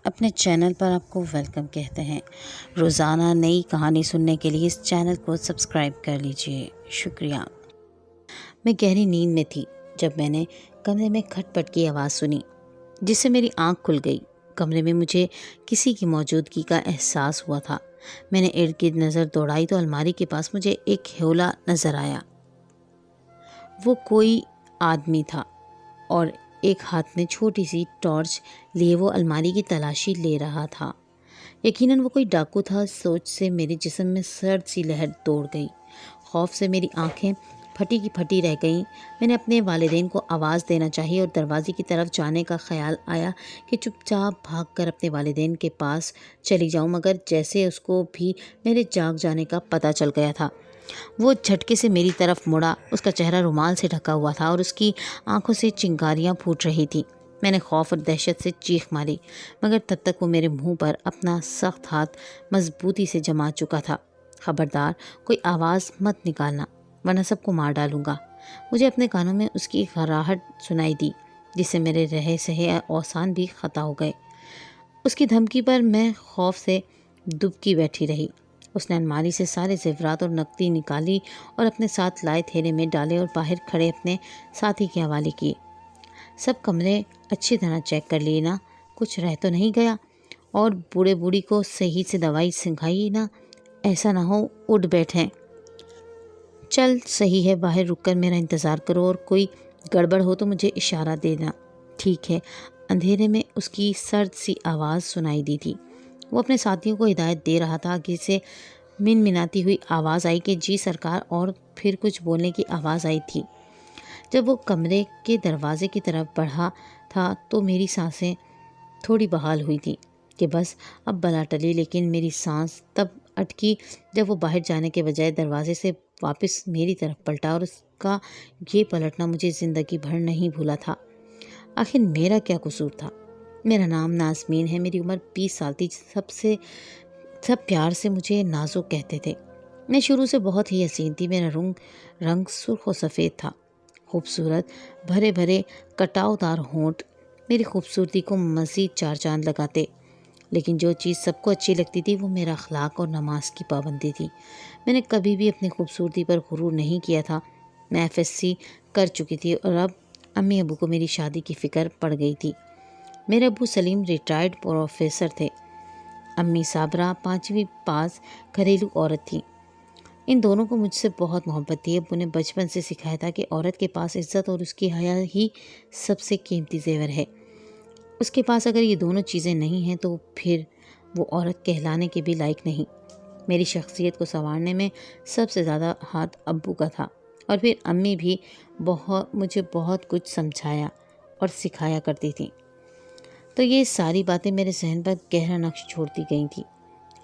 اپنے چینل پر آپ کو ویلکم کہتے ہیں۔ روزانہ نئی کہانی سننے کے لیے اس چینل کو سبسکرائب کر لیجئے، شکریہ۔ میں گہری نیند میں تھی جب میں نے کمرے میں کھٹ پٹ کی آواز سنی، جس سے میری آنکھ کھل گئی۔ کمرے میں مجھے کسی کی موجودگی کا احساس ہوا تھا۔ میں نے ارد گرد نظر دوڑائی تو الماری کے پاس مجھے ایک ہیولا نظر آیا۔ وہ کوئی آدمی تھا اور ایک ہاتھ میں چھوٹی سی ٹارچ لیے وہ الماری کی تلاشی لے رہا تھا۔ یقیناً وہ کوئی ڈاکو تھا۔ سوچ سے میرے جسم میں سرد سی لہر دوڑ گئی۔ خوف سے میری آنکھیں پھٹی کی پھٹی رہ گئیں۔ میں نے اپنے والدین کو آواز دینا چاہی اور دروازے کی طرف جانے کا خیال آیا کہ چپ چاپ بھاگ کر اپنے والدین کے پاس چلی جاؤں، مگر جیسے اس کو بھی میرے جاگ جانے کا پتہ چل گیا تھا، وہ جھٹکے سے میری طرف مڑا۔ اس کا چہرہ رومال سے ڈھکا ہوا تھا اور اس کی آنکھوں سے چنگاریاں پھوٹ رہی تھیں۔ میں نے خوف اور دہشت سے چیخ ماری، مگر تب تک وہ میرے منہ پر اپنا سخت ہاتھ مضبوطی سے جما چکا تھا۔ خبردار، کوئی آواز مت نکالنا ورنہ سب کو مار ڈالوں گا۔ مجھے اپنے کانوں میں اس کی خراہٹ سنائی دی، جس سے میرے رہے سہے اوسان بھی خطا ہو گئے۔ اس کی دھمکی پر میں خوف سے دبکی بیٹھی رہی۔ اس نے الماری سے سارے زیورات اور نقدی نکالی اور اپنے ساتھ لائے تھیلے میں ڈالے اور باہر کھڑے اپنے ساتھی کے حوالے کیے۔ سب کمرے اچھی طرح چیک کر لیے نا، کچھ رہ تو نہیں گیا، اور بوڑھے بوڑھی کو صحیح سے دوائی سنگھائی نا، ایسا نہ ہو اٹھ بیٹھیں۔ چل صحیح ہے، باہر رک کر میرا انتظار کرو اور کوئی گڑبڑ ہو تو مجھے اشارہ دینا، ٹھیک ہے؟ اندھیرے میں اس کی سرد سی آواز سنائی دی تھی۔ وہ اپنے ساتھیوں کو ہدایت دے رہا تھا۔ آگے سے منمناتی ہوئی آواز آئی کہ جی سرکار، اور پھر کچھ بولنے کی آواز آئی تھی۔ جب وہ کمرے کے دروازے کی طرف بڑھا تھا تو میری سانسیں تھوڑی بحال ہوئی تھیں کہ بس اب بلا ٹلی، لیکن میری سانس تب اٹکی جب وہ باہر جانے کے بجائے دروازے سے واپس میری طرف پلٹا، اور اس کا یہ پلٹنا مجھے زندگی بھر نہیں بھولا تھا۔ آخر میرا کیا قصور تھا؟ میرا نام نازمین ہے، میری عمر 20 سال تھی۔ سب پیار سے مجھے نازو کہتے تھے۔ میں شروع سے بہت ہی حسین تھی۔ میرا رنگ سرخ و سفید تھا، خوبصورت بھرے بھرے کٹاؤ دار ہونٹ میری خوبصورتی کو مزید چار چاند لگاتے، لیکن جو چیز سب کو اچھی لگتی تھی وہ میرا اخلاق اور نماز کی پابندی تھی۔ میں نے کبھی بھی اپنی خوبصورتی پر غرور نہیں کیا تھا۔ میں FSC کر چکی تھی اور اب امی ابو کو میری شادی کی فکر پڑ گئی تھی۔ میرے ابو سلیم ریٹائرڈ پروفیسر تھے، امی صابرہ 5ویں پاس گھریلو عورت تھیں۔ ان دونوں کو مجھ سے بہت محبت تھی۔ ابو نے بچپن سے سکھایا تھا کہ عورت کے پاس عزت اور اس کی حیا ہی سب سے قیمتی زیور ہے۔ اس کے پاس اگر یہ دونوں چیزیں نہیں ہیں تو پھر وہ عورت کہلانے کے بھی لائق نہیں۔ میری شخصیت کو سنوارنے میں سب سے زیادہ ہاتھ ابو کا تھا، اور پھر امی بھی مجھے بہت کچھ سمجھایا اور سکھایا کرتی تھیں۔ تو یہ ساری باتیں میرے ذہن پر گہرا نقش چھوڑتی گئی تھیں۔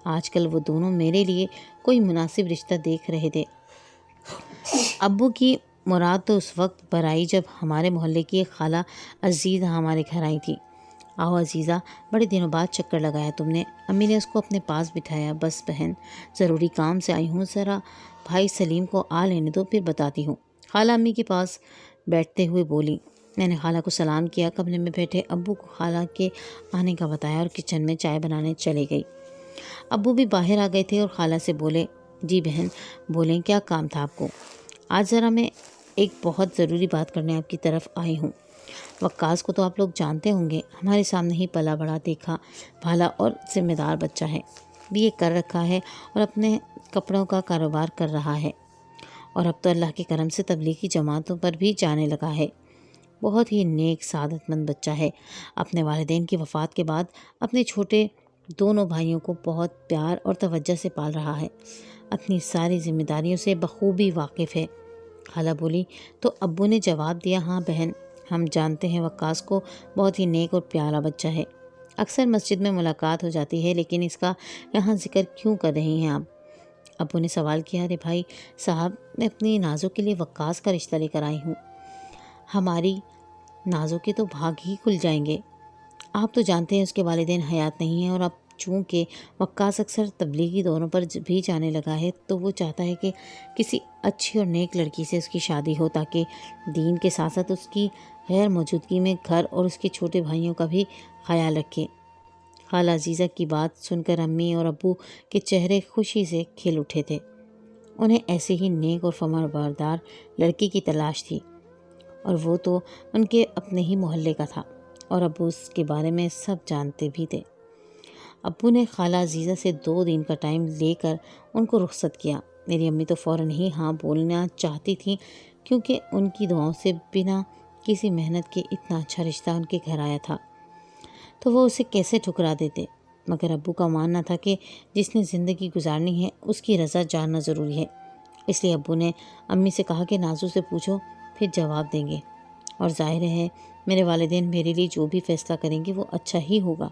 آج کل وہ دونوں میرے لیے کوئی مناسب رشتہ دیکھ رہے تھے۔ ابو کی مراد تو اس وقت برائی جب ہمارے محلے کی ایک خالہ عزیزہ ہمارے گھر آئی تھی۔ آؤ عزیزہ، بڑے دنوں بعد چکر لگایا تم نے۔ امی نے اس کو اپنے پاس بٹھایا۔ بس بہن، ضروری کام سے آئی ہوں، ذرا بھائی سلیم کو آ لینے دو، پھر بتاتی ہوں، خالہ امی کے پاس بیٹھتے ہوئے بولی۔ میں نے خالہ کو سلام کیا، کمرے میں بیٹھے ابو کو خالہ کے آنے کا بتایا اور کچن میں چائے بنانے چلے گئی۔ ابو بھی باہر آ گئے تھے اور خالہ سے بولے، جی بہن بولیں، کیا کام تھا آپ کو؟ آج ذرا میں ایک بہت ضروری بات کرنے آپ کی طرف آئی ہوں۔ وقاص کو تو آپ لوگ جانتے ہوں گے، ہمارے سامنے ہی پلا بڑا دیکھا بھالا اور ذمہ دار بچہ ہے، BA کر رکھا ہے اور اپنے کپڑوں کا کاروبار کر رہا ہے، اور اب تو اللہ کے کرم سے تبلیغی جماعتوں پر بھی جانے لگا ہے۔ بہت ہی نیک سعادت مند بچہ ہے۔ اپنے والدین کی وفات کے بعد اپنے چھوٹے دونوں بھائیوں کو بہت پیار اور توجہ سے پال رہا ہے، اپنی ساری ذمہ داریوں سے بخوبی واقف ہے۔ خالہ بولی تو ابو نے جواب دیا، ہاں بہن، ہم جانتے ہیں وقاص کو بہت ہی نیک اور پیارا بچہ ہے۔ اکثر مسجد میں ملاقات ہو جاتی ہے، لیکن اس کا یہاں ذکر کیوں کر رہی ہیں آپ؟ ابو نے سوال کیا۔ ارے بھائی صاحب، میں اپنی نازو کے لیے وقاص کا رشتہ لے کر آئی ہوں۔ ہماری نازو کے تو بھاگ ہی کھل جائیں گے۔ آپ تو جانتے ہیں اس کے والدین حیات نہیں ہیں، اور اب چونکہ وقاص اکثر تبلیغی دوروں پر بھی جانے لگا ہے تو وہ چاہتا ہے کہ کسی اچھی اور نیک لڑکی سے اس کی شادی ہو، تاکہ دین کے ساتھ ساتھ اس کی غیر موجودگی میں گھر اور اس کے چھوٹے بھائیوں کا بھی خیال رکھے۔ خالہ عزیزہ کی بات سن کر امی اور ابو کے چہرے خوشی سے کھل اٹھے تھے۔ انہیں ایسے ہی نیک اور فرمانبردار لڑکی کی تلاش تھی، اور وہ تو ان کے اپنے ہی محلے کا تھا، اور ابو اس کے بارے میں سب جانتے بھی تھے۔ ابو نے خالہ عزیزہ سے 2 دن کا ٹائم لے کر ان کو رخصت کیا۔ میری امی تو فوراً ہی ہاں بولنا چاہتی تھیں، کیونکہ ان کی دعاؤں سے بنا کسی محنت کے اتنا اچھا رشتہ ان کے گھر آیا تھا، تو وہ اسے کیسے ٹھکرا دیتے۔ مگر ابو کا ماننا تھا کہ جس نے زندگی گزارنی ہے اس کی رضا جاننا ضروری ہے۔ اس لیے ابو نے امی سے کہا کہ نازو سے پوچھو، پھر جواب دیں گے، اور ظاہر ہے میرے والدین میرے لیے جو بھی فیصلہ کریں گے وہ اچھا ہی ہوگا۔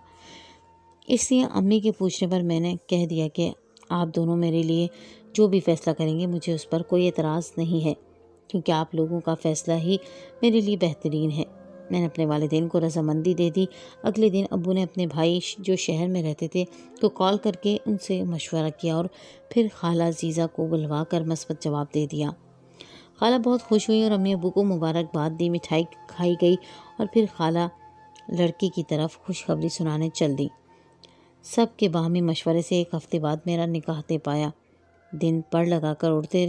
اس لیے امی کے پوچھنے پر میں نے کہہ دیا کہ آپ دونوں میرے لیے جو بھی فیصلہ کریں گے مجھے اس پر کوئی اعتراض نہیں ہے، کیونکہ آپ لوگوں کا فیصلہ ہی میرے لیے بہترین ہے۔ میں نے اپنے والدین کو رضامندی دے دی۔ اگلے دن ابو نے اپنے بھائی جو شہر میں رہتے تھے کو کال کر کے ان سے مشورہ کیا، اور پھر خالہ عزیزہ کو بلوا کر مثبت جواب دے دیا۔ خالہ بہت خوش ہوئی اور امی ابو کو مبارکباد دی، مٹھائی کھائی گئی، اور پھر خالہ لڑکی کی طرف خوشخبری سنانے چل دی۔ سب کے باہمی مشورے سے 1 ہفتے بعد میرا نکاح طے پایا۔ دن پڑ لگا کر اڑتے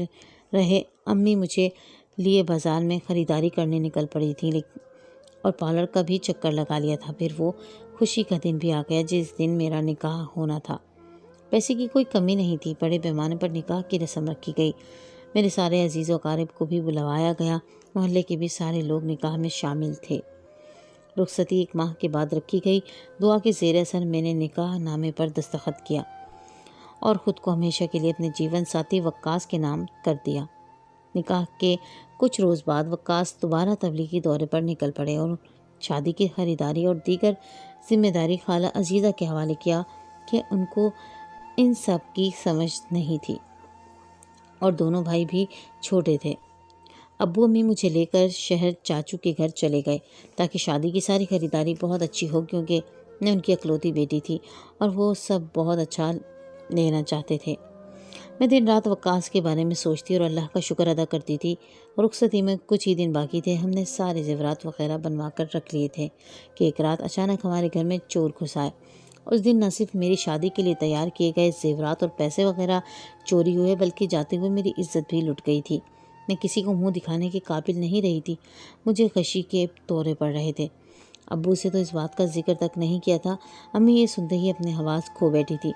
رہے۔ امی مجھے لیے بازار میں خریداری کرنے نکل پڑی تھی، اور پارلر کا بھی چکر لگا لیا تھا۔ پھر وہ خوشی کا دن بھی آ گیا جس دن میرا نکاح ہونا تھا۔ پیسے کی کوئی کمی نہیں تھی، بڑے پیمانے پر نکاح کی رسم رکھی گئی۔ میرے سارے عزیز و اقارب کو بھی بلوایا گیا، محلے کے بھی سارے لوگ نکاح میں شامل تھے۔ رخصتی 1 ماہ کے بعد رکھی گئی۔ دعا کے زیر اثر میں نے نکاح نامے پر دستخط کیا اور خود کو ہمیشہ کے لیے اپنے جیون ساتھی وقاص کے نام کر دیا۔ نکاح کے کچھ روز بعد وقاص دوبارہ تبلیغی دورے پر نکل پڑے، اور شادی کی خریداری اور دیگر ذمہ داری خالہ عزیزہ کے حوالے کیا کہ ان کو ان سب کی سمجھ نہیں تھی، اور دونوں بھائی بھی چھوٹے تھے۔ ابو امی مجھے لے کر شہر چاچو کے گھر چلے گئے تاکہ شادی کی ساری خریداری بہت اچھی ہو، کیونکہ میں ان کی اکلوتی بیٹی تھی اور وہ سب بہت اچھا لینا چاہتے تھے۔ میں دن رات وقاص کے بارے میں سوچتی اور اللہ کا شکر ادا کرتی تھی۔ رخصتی میں کچھ ہی دن باقی تھے۔ ہم نے سارے زیورات وغیرہ بنوا کر رکھ لیے تھے کہ ایک رات اچانک ہمارے گھر میں چور گھس آئے۔ اس دن نہ صرف میری شادی کے لیے تیار کیے گئے زیورات اور پیسے وغیرہ چوری ہوئے، بلکہ جاتے ہوئے میری عزت بھی لٹ گئی تھی۔ میں کسی کو منہ دکھانے کے قابل نہیں رہی تھی۔ مجھے غشی کے دورے پڑ رہے تھے۔ ابو سے تو اس بات کا ذکر تک نہیں کیا تھا۔ امی یہ سنتے ہی اپنے حواس کھو بیٹھی تھی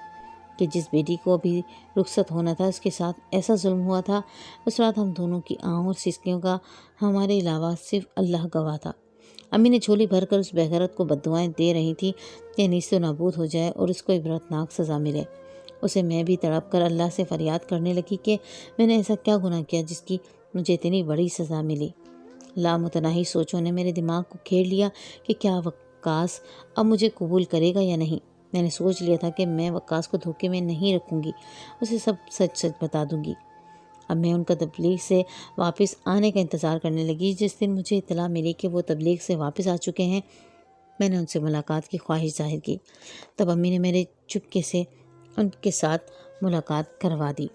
کہ جس بیٹی کو ابھی رخصت ہونا تھا اس کے ساتھ ایسا ظلم ہوا تھا۔ اس رات ہم دونوں کی آہوں اور سسکیوں کا ہمارے علاوہ صرف اللہ گواہ تھا۔ امی نے جھولی بھر کر اس بےغیرت کو بددعائیں دے رہی تھی کہ نیست و نابود ہو جائے اور اس کو عبرتناک سزا ملے۔ اسے میں بھی تڑپ کر اللہ سے فریاد کرنے لگی کہ میں نے ایسا کیا گناہ کیا جس کی مجھے اتنی بڑی سزا ملی۔ لامتناہی سوچوں نے میرے دماغ کو گھیر لیا کہ کیا وقاص اب مجھے قبول کرے گا یا نہیں۔ میں نے سوچ لیا تھا کہ میں وقاص کو دھوکے میں نہیں رکھوں گی، اسے سب سچ سچ بتا دوں گی۔ اب میں ان کا تبلیغ سے واپس آنے کا انتظار کرنے لگی۔ جس دن مجھے اطلاع ملی کہ وہ تبلیغ سے واپس آ چکے ہیں، میں نے ان سے ملاقات کی خواہش ظاہر کی۔ تب امی نے میرے چپکے سے ان کے ساتھ ملاقات کروا دی۔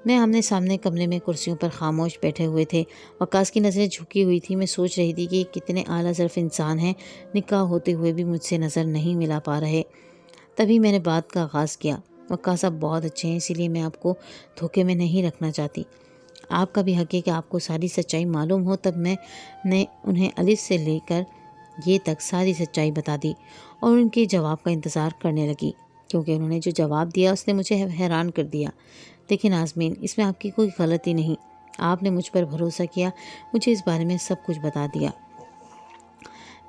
میں آمنے سامنے کمرے میں کرسیوں پر خاموش بیٹھے ہوئے تھے۔ وقاص کی نظریں جھکی ہوئی تھی۔ میں سوچ رہی تھی کہ یہ کتنے اعلیٰ ظرف انسان ہیں، نکاح ہوتے ہوئے بھی مجھ سے نظر نہیں ملا پا رہے۔ تبھی میں نے بات کا آغاز کیا۔ وقاص آپ بہت اچھے ہیں، اسی لیے میں آپ کو دھوکے میں نہیں رکھنا چاہتی۔ آپ کا بھی حق ہے کہ آپ کو ساری سچائی معلوم ہو۔ تب میں نے انہیں الف سے لے کر یہ تک ساری سچائی بتا دی اور ان کے جواب کا انتظار کرنے لگی، کیونکہ انہوں نے جو جواب دیا اس نے مجھے حیران کر دیا۔ دیکھیں ناظمین، اس میں آپ کی کوئی غلطی نہیں۔ آپ نے مجھ پر بھروسہ کیا، مجھے اس بارے میں سب کچھ بتا دیا۔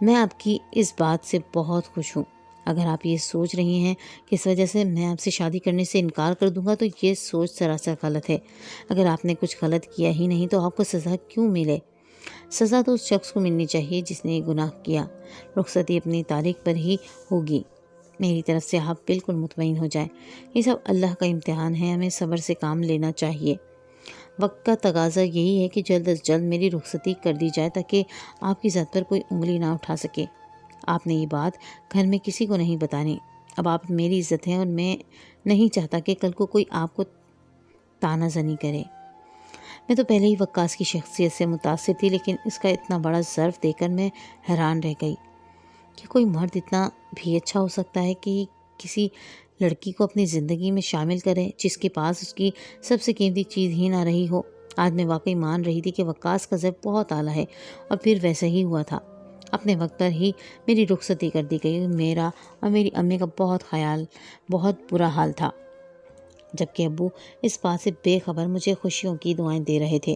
میں آپ کی اس بات سے بہت خوش ہوں۔ اگر آپ یہ سوچ رہی ہیں کہ اس وجہ سے میں آپ سے شادی کرنے سے انکار کر دوں گا تو یہ سوچ سراسر غلط ہے۔ اگر آپ نے کچھ غلط کیا ہی نہیں تو آپ کو سزا کیوں ملے؟ سزا تو اس شخص کو ملنی چاہیے جس نے یہ گناہ کیا۔ رخصتی اپنی تاریخ پر ہی ہوگی۔ میری طرف سے آپ بالکل مطمئن ہو جائیں۔ یہ سب اللہ کا امتحان ہے، ہمیں صبر سے کام لینا چاہیے۔ وقت کا تقاضا یہی ہے کہ جلد از جلد میری رخصتی کر دی جائے تاکہ آپ کی ذات پر کوئی انگلی نہ اٹھا سکے۔ آپ نے یہ بات گھر میں کسی کو نہیں بتانی۔ اب آپ میری عزت ہیں اور میں نہیں چاہتا کہ کل کو کوئی آپ کو طعنہ زنی کرے۔ میں تو پہلے ہی وقاص کی شخصیت سے متاثر تھی، لیکن اس کا اتنا بڑا ظرف دے کر میں حیران رہ گئی۔ کہ کوئی مرد اتنا بھی اچھا ہو سکتا ہے کہ کسی لڑکی کو اپنی زندگی میں شامل کرے جس کے پاس اس کی سب سے قیمتی چیز ہی نہ رہی ہو۔ آج میں واقعی مان رہی تھی کہ وقاص کا ذوق بہت اعلیٰ ہے، اور پھر ویسا ہی ہوا تھا۔ اپنے وقت پر ہی میری رخصتی کر دی گئی۔ میرا اور میری امی کا بہت برا حال تھا، جبکہ ابو اس بات سے بے خبر مجھے خوشیوں کی دعائیں دے رہے تھے۔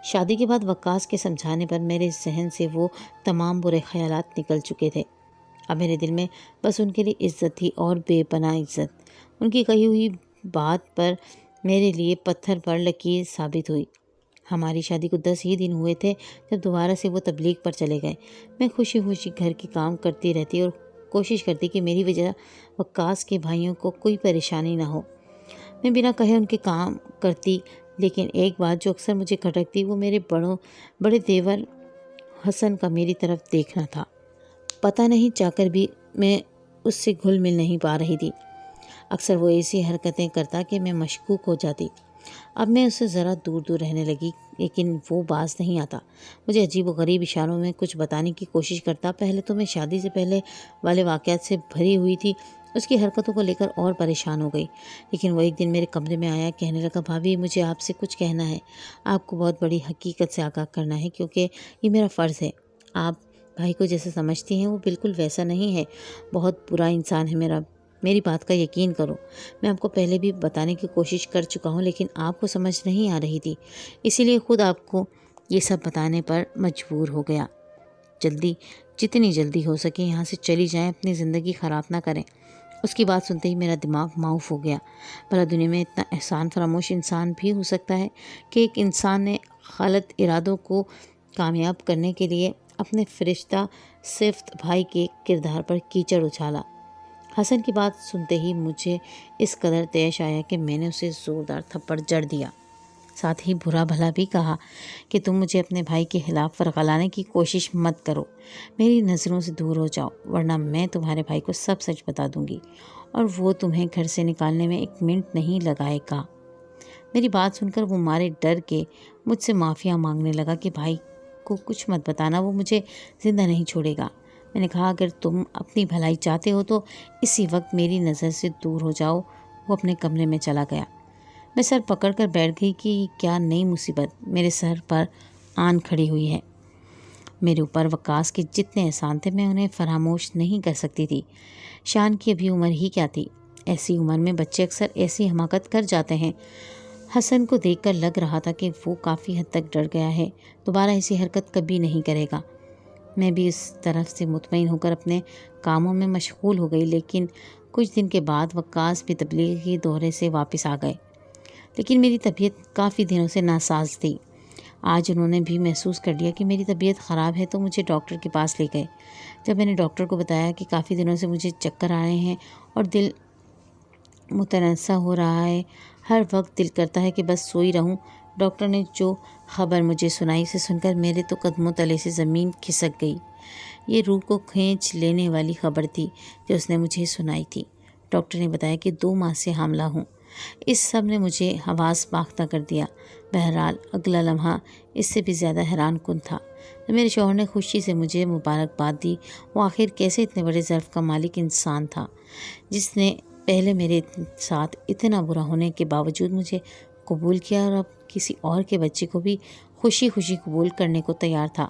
شادی کے بعد وقاص کے سمجھانے پر میرے ذہن سے وہ تمام برے خیالات نکل چکے تھے۔ اب میرے دل میں بس ان کے لیے عزت تھی، اور بے پناہ عزت۔ ان کی کہی ہوئی بات پر میرے لیے پتھر پر لکیر ثابت ہوئی۔ ہماری شادی کو 10 ہی دن ہوئے تھے جب دوبارہ سے وہ تبلیغ پر چلے گئے۔ میں خوشی خوشی گھر کے کام کرتی رہتی اور کوشش کرتی کہ میری وجہ وقاص کے بھائیوں کو کوئی پریشانی نہ ہو۔ میں بنا کہے ان کے کام کرتی، لیکن ایک بات جو اکثر مجھے کھٹکتی وہ میرے بڑے دیور حسن کا میری طرف دیکھنا تھا۔ پتہ نہیں چاہ کر بھی میں اس سے گھل مل نہیں پا رہی تھی۔ اکثر وہ ایسی حرکتیں کرتا کہ میں مشکوک ہو جاتی۔ اب میں اس سے ذرا دور دور رہنے لگی، لیکن وہ باز نہیں آتا۔ مجھے عجیب و غریب اشاروں میں کچھ بتانے کی کوشش کرتا۔ پہلے تو میں شادی سے پہلے والے واقعات سے بھری ہوئی تھی، اس کی حرکتوں کو لے کر اور پریشان ہو گئی۔ لیکن وہ ایک دن میرے کمرے میں آیا، کہنے لگا، بھابھی مجھے آپ سے کچھ کہنا ہے، آپ کو بہت بڑی حقیقت سے آگاہ کرنا ہے، کیونکہ یہ میرا فرض ہے۔ آپ بھائی کو جیسے سمجھتی ہیں وہ بالکل ویسا نہیں ہے، بہت برا انسان ہے میری بات کا یقین کرو۔ میں آپ کو پہلے بھی بتانے کی کوشش کر چکا ہوں، لیکن آپ کو سمجھ نہیں آ رہی تھی، اسی لیے خود آپ کو یہ سب بتانے پر مجبور ہو گیا۔ جتنی جلدی ہو سکے یہاں سے چلی جائیں، اپنی زندگی خراب نہ کریں۔ اس کی بات سنتے ہی میرا دماغ معاف ہو گیا۔ بھلا دنیا میں اتنا احسان فراموش انسان بھی ہو سکتا ہے کہ ایک انسان نے غلط ارادوں کو کامیاب کرنے کے لیے اپنے فرشتہ صفت بھائی کے کردار پر کیچڑ اچھالا۔ حسن کی بات سنتے ہی مجھے اس قدر طیش آیا کہ میں نے اسے زوردار تھپڑ جڑ دیا، ساتھ ہی برا بھلا بھی کہا کہ تم مجھے اپنے بھائی کے خلاف ورغلانے کی کوشش مت کرو، میری نظروں سے دور ہو جاؤ، ورنہ میں تمہارے بھائی کو سب سچ بتا دوں گی، اور وہ تمہیں گھر سے نکالنے میں 1 منٹ نہیں لگائے گا۔ میری بات سن کر وہ مارے ڈر کے مجھ سے معافیا مانگنے لگا کہ بھائی کو کچھ مت بتانا، وہ مجھے زندہ نہیں چھوڑے گا۔ میں نے کہا، اگر تم اپنی بھلائی چاہتے ہو تو اسی وقت میری نظر سے دور ہو جاؤ۔ وہ اپنے کمرے میں چلا گیا۔ میں سر پکڑ کر بیٹھ گئی کہ کیا نئی مصیبت میرے سر پر آن کھڑی ہوئی ہے۔ میرے اوپر وقاص کے جتنے احسان تھے میں انہیں فراموش نہیں کر سکتی تھی۔ شان کی ابھی عمر ہی کیا تھی، ایسی عمر میں بچے اکثر ایسی حماقت کر جاتے ہیں۔ حسن کو دیکھ کر لگ رہا تھا کہ وہ کافی حد تک ڈر گیا ہے، دوبارہ ایسی حرکت کبھی نہیں کرے گا۔ میں بھی اس طرف سے مطمئن ہو کر اپنے کاموں میں مشغول ہو گئی، لیکن کچھ دن کے بعد وقاص بھی تبلیغی دورے سے واپس آ گئے، لیکن میری طبیعت کافی دنوں سے ناساز تھی۔ آج انہوں نے بھی محسوس کر لیا کہ میری طبیعت خراب ہے تو مجھے ڈاکٹر کے پاس لے گئے۔ جب میں نے ڈاکٹر کو بتایا کہ کافی دنوں سے مجھے چکر آ رہے ہیں اور دل متنازع ہو رہا ہے، ہر وقت دل کرتا ہے کہ بس سوئی رہوں، ڈاکٹر نے جو خبر مجھے سنائی اسے سن کر میرے تو قدموں تلے سے زمین کھسک گئی۔ یہ روح کو کھینچ لینے والی خبر تھی جو اس نے مجھے سنائی تھی۔ ڈاکٹر نے بتایا کہ 2 ماہ سے حاملہ ہوں۔ اس سب نے مجھے حواس باختہ کر دیا۔ بہرحال اگلا لمحہ اس سے بھی زیادہ حیران کن تھا۔ جب میرے شوہر نے خوشی سے مجھے مبارکباد دی، وہ آخر کیسے اتنے بڑے ظرف کا مالک انسان تھا جس نے پہلے میرے ساتھ اتنا برا ہونے کے باوجود مجھے قبول کیا، اور اب کسی اور کے بچے کو بھی خوشی خوشی قبول کرنے کو تیار تھا۔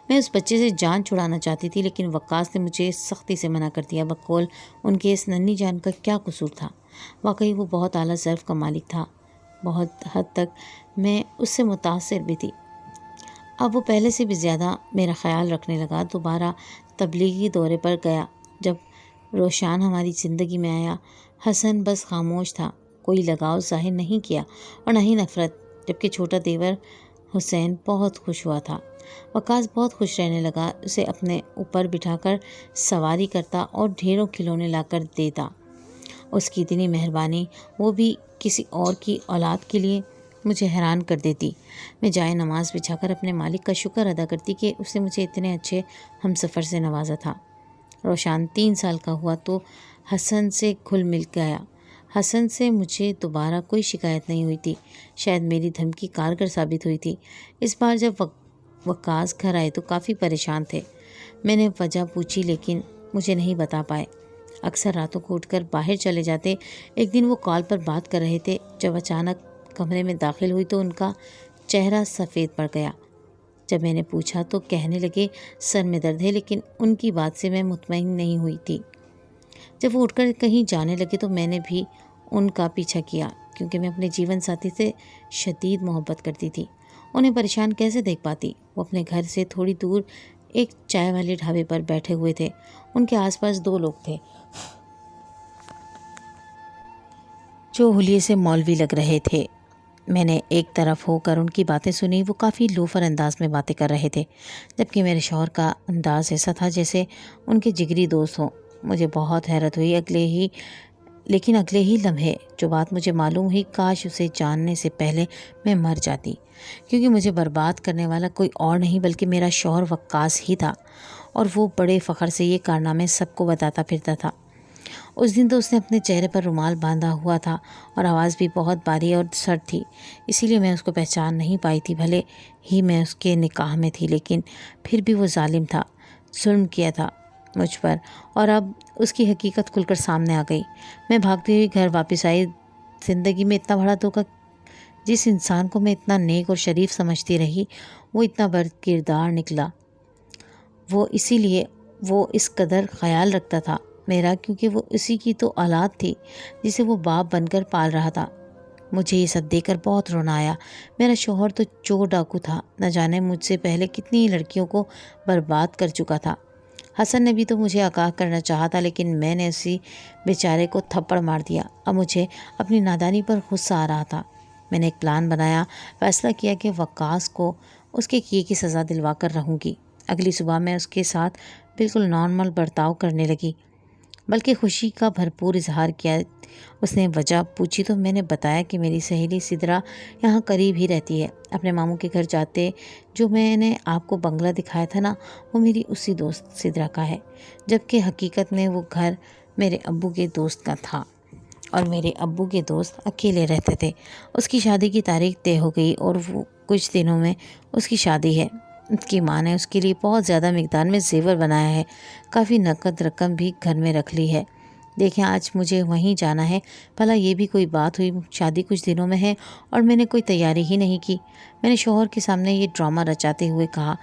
میں اس بچے سے جان چھڑانا چاہتی تھی، لیکن وقاص نے مجھے سختی سے منع کر دیا۔ بقول ان کے اس ننھی جان کا کیا قصور تھا؟ واقعی وہ بہت اعلیٰ ظرف کا مالک تھا۔ بہت حد تک میں اس سے متاثر بھی تھی۔ اب وہ پہلے سے بھی زیادہ میرا خیال رکھنے لگا۔ دوبارہ تبلیغی دورے پر گیا۔ جب روشان ہماری زندگی میں آیا، حسن بس خاموش تھا، کوئی لگاؤ ظاہر نہیں کیا اور نہ ہی نفرت، جبکہ چھوٹا دیور حسین بہت خوش ہوا تھا۔ وقاص بہت خوش رہنے لگا، اسے اپنے اوپر بٹھا کر سواری کرتا اور ڈھیروں کھلونے لا کر دیتا۔ اس کی اتنی مہربانی وہ بھی کسی اور کی اولاد کے لیے مجھے حیران کر دیتی۔ میں جائے نماز بچھا کر اپنے مالک کا شکر ادا کرتی کہ اس نے مجھے اتنے اچھے ہم سفر سے نوازا تھا۔ روشان 3 سال کا ہوا تو حسن سے گھل مل گیا۔ حسن سے مجھے دوبارہ کوئی شکایت نہیں ہوئی تھی۔ شاید میری دھمکی کارگر ثابت ہوئی تھی۔ اس بار جب وقاص گھر آئے تو کافی پریشان تھے۔ میں نے وجہ پوچھی لیکن مجھے نہیں بتا پائے۔ اکثر راتوں کو اٹھ کر باہر چلے جاتے۔ ایک دن وہ کال پر بات کر رہے تھے، جب اچانک کمرے میں داخل ہوئی تو ان کا چہرہ سفید پڑ گیا۔ جب میں نے پوچھا تو کہنے لگے سر میں درد ہے، لیکن ان کی بات سے میں مطمئن نہیں ہوئی تھی۔ جب وہ اٹھ کر کہیں جانے لگے تو میں نے بھی ان کا پیچھا کیا، کیونکہ میں اپنے جیون ساتھی سے شدید محبت کرتی تھی۔ انہیں پریشان کیسے دیکھ پاتی؟ وہ اپنے گھر سے تھوڑی دور ایک چائے والے ڈھابے پر بیٹھے ہوئے تھے۔ ان کے آس پاس 2 لوگ تھے جو حلیے سے مولوی لگ رہے تھے۔ میں نے ایک طرف ہو کر ان کی باتیں سنی۔ وہ کافی لوفر انداز میں باتیں کر رہے تھے، جبکہ میرے شوہر کا انداز ایسا تھا جیسے ان کے جگری دوست ہوں۔ مجھے بہت حیرت ہوئی۔ لیکن اگلے ہی لمحے جو بات مجھے معلوم ہوئی، کاش اسے جاننے سے پہلے میں مر جاتی، کیونکہ مجھے برباد کرنے والا کوئی اور نہیں بلکہ میرا شوہر وقاص ہی تھا، اور وہ بڑے فخر سے یہ کارنامے سب کو بتاتا پھرتا تھا۔ اس دن تو اس نے اپنے چہرے پر رومال باندھا ہوا تھا اور آواز بھی بہت باری اور سرد تھی، اسی لیے میں اس کو پہچان نہیں پائی تھی۔ بھلے ہی میں اس کے نکاح میں تھی، لیکن پھر بھی وہ ظالم تھا، ظلم کیا تھا مجھ پر، اور اب اس کی حقیقت کھل کر سامنے آ گئی۔ میں بھاگتی ہوئی گھر واپس آئی۔ زندگی میں اتنا بڑا دھوکہ! جس انسان کو میں اتنا نیک اور شریف سمجھتی رہی، وہ اتنا بد کردار نکلا۔ وہ اسی لیے وہ اس قدر خیال رکھتا تھا میرا، کیونکہ وہ اسی کی تو اولاد تھی جسے وہ باپ بن کر پال رہا تھا۔ مجھے یہ سب دیکھ کر بہت رونا آیا۔ میرا شوہر تو چور ڈاکو تھا، نہ جانے مجھ سے پہلے کتنی لڑکیوں کو برباد کر چکا تھا۔ حسن نے بھی تو مجھے آگاہ کرنا چاہا تھا، لیکن میں نے اسی بیچارے کو تھپڑ مار دیا۔ اب مجھے اپنی نادانی پر غصہ آ رہا تھا۔ میں نے ایک پلان بنایا، فیصلہ کیا کہ وقاص کو اس کے کیے کی سزا دلوا کر رہوں گی۔ اگلی صبح میں اس کے ساتھ بالکل نارمل برتاؤ کرنے لگی، بلکہ خوشی کا بھرپور اظہار کیا۔ اس نے وجہ پوچھی تو میں نے بتایا کہ میری سہیلی سدرا یہاں قریب ہی رہتی ہے۔ اپنے ماموں کے گھر جاتے جو میں نے آپ کو بنگلہ دکھایا تھا نا، وہ میری اسی دوست سدرا کا ہے، جبکہ حقیقت میں وہ گھر میرے ابو کے دوست کا تھا، اور میرے ابو کے دوست اکیلے رہتے تھے۔ اس کی شادی کی تاریخ طے ہو گئی اور وہ کچھ دنوں میں اس کی شادی ہے۔ اس کی ماں نے اس کے لیے بہت زیادہ مقدار میں زیور بنایا ہے، کافی نقد رقم بھی گھر میں رکھ لی ہے۔ دیکھیں آج مجھے وہیں جانا ہے۔ بھلا یہ بھی کوئی بات ہوئی؟ شادی کچھ دنوں میں ہے اور میں نے کوئی تیاری ہی نہیں کی۔ میں نے شوہر کے سامنے یہ ڈرامہ رچاتے ہوئے کہا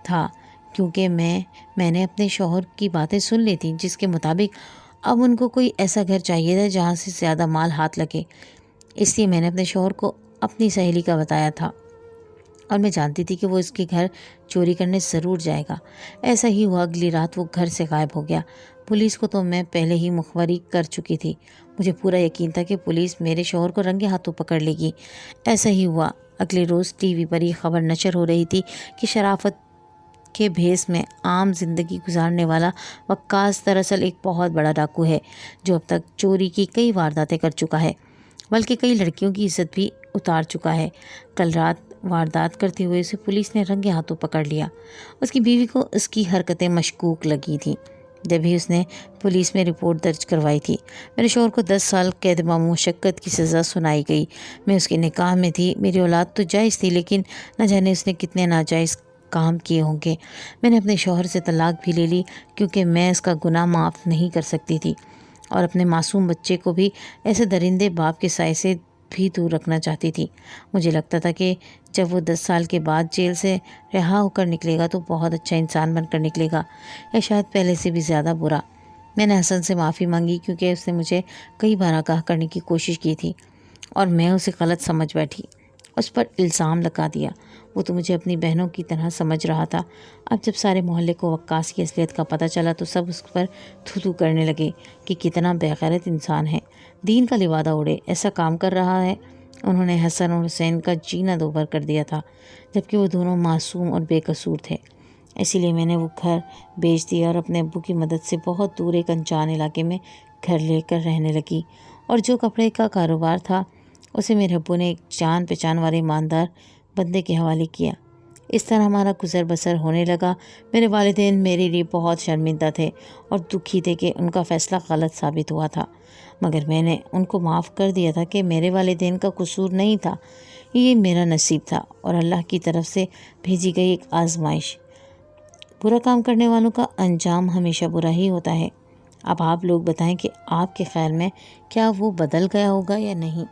تھا، کیونکہ میں نے اپنے شوہر کی باتیں سن لی تھیں، جس کے مطابق اب ان کو کوئی ایسا گھر چاہیے تھا جہاں سے زیادہ مال ہاتھ لگے۔ اس لیے میں نے اپنے شوہر کو اپنی سہیلی کا بتایا تھا، اور میں جانتی تھی کہ وہ اس کے گھر چوری کرنے ضرور جائے گا۔ ایسا ہی ہوا، اگلی رات وہ گھر سے غائب ہو گیا۔ پولیس کو تو میں پہلے ہی مخبری کر چکی تھی۔ مجھے پورا یقین تھا کہ پولیس میرے شوہر کو رنگے ہاتھوں پکڑ لے گی۔ ایسا ہی ہوا۔ اگلے روز ٹی وی پر یہ خبر نشر ہو رہی تھی کہ شرافت کے بھیس میں عام زندگی گزارنے والا وقاص دراصل ایک بہت بڑا ڈاکو ہے، جو اب تک چوری کی کئی وارداتیں کر چکا ہے، بلکہ کئی لڑکیوں کی عزت بھی اتار چکا ہے۔ کل رات واردات کرتے ہوئے اسے پولیس نے رنگے ہاتھوں پکڑ لیا۔ اس کی بیوی کو اس کی حرکتیں مشکوک لگی تھیں، جبھی اس نے پولیس میں رپورٹ درج کروائی تھی۔ میرے شوہر کو 10 سال قید مشقت کی سزا سنائی گئی۔ میں اس کے نکاح میں تھی۔ میری اولاد تو جائز تھی، لیکن نہ جانے اس نے کتنے ناجائز کام کیے ہوں گے۔ میں نے اپنے شوہر سے طلاق بھی لے لی، کیونکہ میں اس کا گناہ معاف نہیں کر سکتی تھی، اور اپنے معصوم بچے کو بھی ایسے درندے باپ کے سائے سے بھی دور رکھنا چاہتی تھی۔ مجھے لگتا تھا کہ جب وہ 10 سال کے بعد جیل سے رہا ہو کر نکلے گا تو بہت اچھا انسان بن کر نکلے گا، یا شاید پہلے سے بھی زیادہ برا۔ میں نے حسن سے معافی مانگی، کیونکہ اس نے مجھے کئی بار آگاہ کرنے کی کوشش کی تھی اور میں اسے غلط سمجھ بیٹھی، اس پر الزام لگا دیا۔ وہ تو مجھے اپنی بہنوں کی طرح سمجھ رہا تھا۔ اب جب سارے محلے کو وقاص کی اصلیت کا پتہ چلا تو سب اس پر تھو تھو کرنے لگے کہ کتنا بے غیرت انسان ہے، دین کا لبادہ اوڑھے ایسا کام کر رہا ہے۔ انہوں نے حسن اور حسین کا جینا دوبھر کر دیا تھا، جبکہ وہ دونوں معصوم اور بے قصور تھے۔ اسی لیے میں نے وہ گھر بیچ دیا اور اپنے ابو کی مدد سے بہت دور ایک انجان علاقے میں گھر لے کر رہنے لگی، اور جو کپڑے کا کاروبار تھا اسے میرے ابو نے ایک جان پہچان والے ایماندار بندے کے حوالے کیا۔ اس طرح ہمارا گزر بسر ہونے لگا۔ میرے والدین میرے لیے بہت شرمندہ تھے اور دکھی تھے کہ ان کا فیصلہ غلط ثابت ہوا تھا، مگر میں نے ان کو معاف کر دیا تھا کہ میرے والدین کا قصور نہیں تھا، یہ میرا نصیب تھا اور اللہ کی طرف سے بھیجی گئی ایک آزمائش۔ برا کام کرنے والوں کا انجام ہمیشہ برا ہی ہوتا ہے۔ اب آپ لوگ بتائیں کہ آپ کے خیال میں کیا وہ بدل گیا ہوگا یا نہیں؟